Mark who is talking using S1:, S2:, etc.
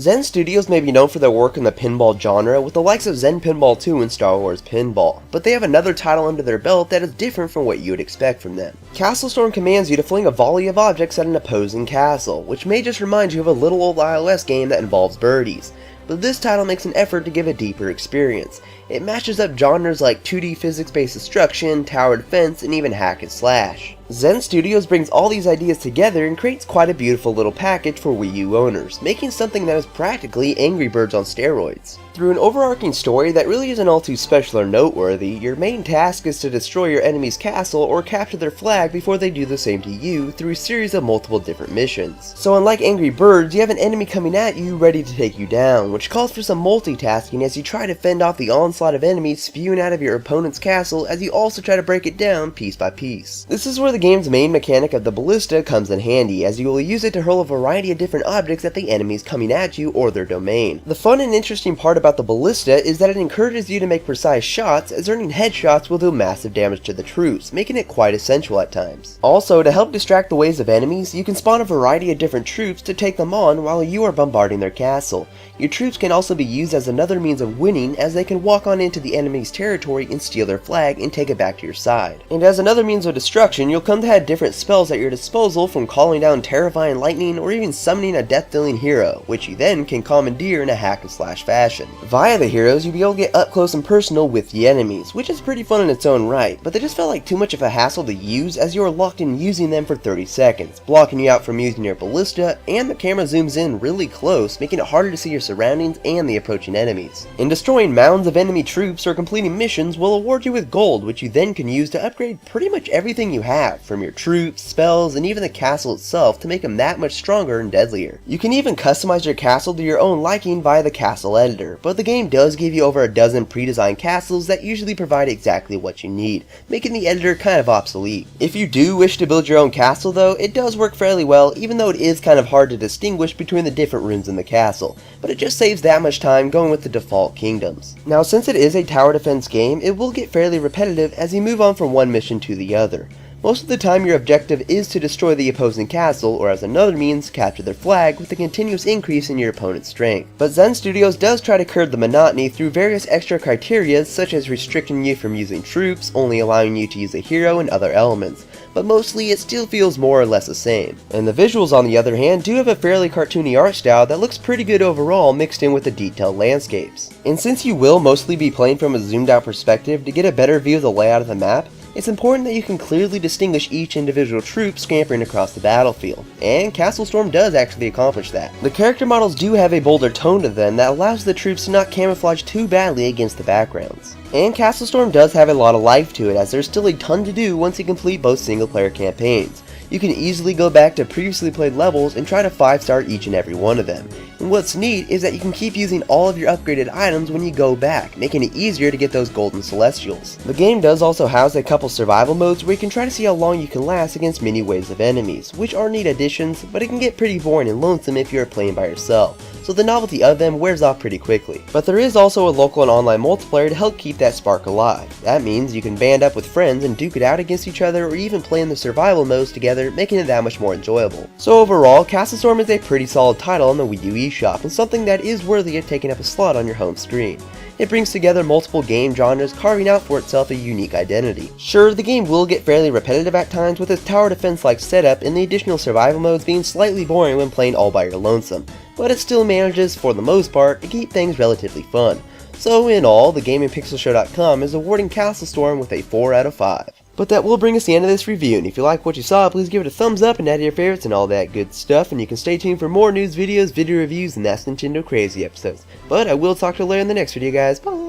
S1: Zen Studios may be known for their work in the pinball genre with the likes of Zen Pinball 2 and Star Wars Pinball, but they have another title under their belt that is different from what you would expect from them. CastleStorm commands you to fling a volley of objects at an opposing castle, which may just remind you of a little old iOS game that involves birdies, but this title makes an effort to give a deeper experience. It matches up genres like 2D physics-based destruction, tower defense, and even hack and slash. Zen Studios brings all these ideas together and creates quite a beautiful little package for Wii U owners, making something that is practically Angry Birds on steroids. Through an overarching story that really isn't all too special or noteworthy, your main task is to destroy your enemy's castle or capture their flag before they do the same to you through a series of multiple different missions. So unlike Angry Birds, you have an enemy coming at you ready to take you down, which calls for some multitasking as you try to fend off the onslaught of enemies spewing out of your opponent's castle as you also try to break it down piece by piece. This is where the game's main mechanic of the ballista comes in handy, as you will use it to hurl a variety of different objects at the enemies coming at you or their domain. The fun and interesting part about the ballista is that it encourages you to make precise shots, as earning headshots will do massive damage to the troops, making it quite essential at times. Also, to help distract the waves of enemies, you can spawn a variety of different troops to take them on while you are bombarding their castle. Your troops can also be used as another means of winning, as they can walk on into the enemy's territory and steal their flag and take it back to your side. And as another means of destruction, you'll come to have different spells at your disposal, from calling down terrifying lightning or even summoning a death-dealing hero, which you then can commandeer in a hack and slash fashion. Via the heroes, you'll be able to get up close and personal with the enemies, which is pretty fun in its own right, but they just felt like too much of a hassle to use, as you are locked in using them for 30 seconds, blocking you out from using your ballista, and the camera zooms in really close, making it harder to see your surroundings and the approaching enemies. And destroying mounds of enemy troops or completing missions will award you with gold, which you then can use to upgrade pretty much everything you have, from your troops, spells, and even the castle itself, to make them that much stronger and deadlier. You can even customize your castle to your own liking via the castle editor, but the game does give you over a dozen pre-designed castles that usually provide exactly what you need, making the editor kind of obsolete. If you do wish to build your own castle though, it does work fairly well, even though it is kind of hard to distinguish between the different rooms in the castle, but it just saves that much time going with the default kingdoms. Now, since it is a tower defense game, it will get fairly repetitive as you move on from one mission to the other. Most of the time your objective is to destroy the opposing castle, or as another means, capture their flag with a continuous increase in your opponent's strength. But Zen Studios does try to curb the monotony through various extra criteria, such as restricting you from using troops, only allowing you to use a hero and other elements, but mostly it still feels more or less the same. And the visuals, on the other hand, do have a fairly cartoony art style that looks pretty good overall, mixed in with the detailed landscapes. And since you will mostly be playing from a zoomed out perspective to get a better view of the layout of the map, it's important that you can clearly distinguish each individual troop scampering across the battlefield, and CastleStorm does actually accomplish that. The character models do have a bolder tone to them that allows the troops to not camouflage too badly against the backgrounds. And CastleStorm does have a lot of life to it, as there's still a ton to do once you complete both single player campaigns. You can easily go back to previously played levels and try to 5-star each and every one of them. And what's neat is that you can keep using all of your upgraded items when you go back, making it easier to get those golden celestials. The game does also house a couple survival modes where you can try to see how long you can last against many waves of enemies, which are neat additions, but it can get pretty boring and lonesome if you are playing by yourself, so the novelty of them wears off pretty quickly. But there is also a local and online multiplayer to help keep that spark alive. That means you can band up with friends and duke it out against each other, or even play in the survival modes together, making it that much more enjoyable. So overall, CastleStorm is a pretty solid title on the Wii U eShop, and something that is worthy of taking up a slot on your home screen. It brings together multiple game genres, carving out for itself a unique identity. Sure, the game will get fairly repetitive at times with its tower defense-like setup and the additional survival modes being slightly boring when playing all by your lonesome, but it still manages, for the most part, to keep things relatively fun. So in all, thegamingpixelshow.com is awarding CastleStorm with a 4 out of 5. But that will bring us to the end of this review, and if you like what you saw, please give it a thumbs up and add your favorites and all that good stuff, and you can stay tuned for more news videos, video reviews, and That's Nintendo Crazy episodes. But I will talk to you later in the next video, guys. Bye!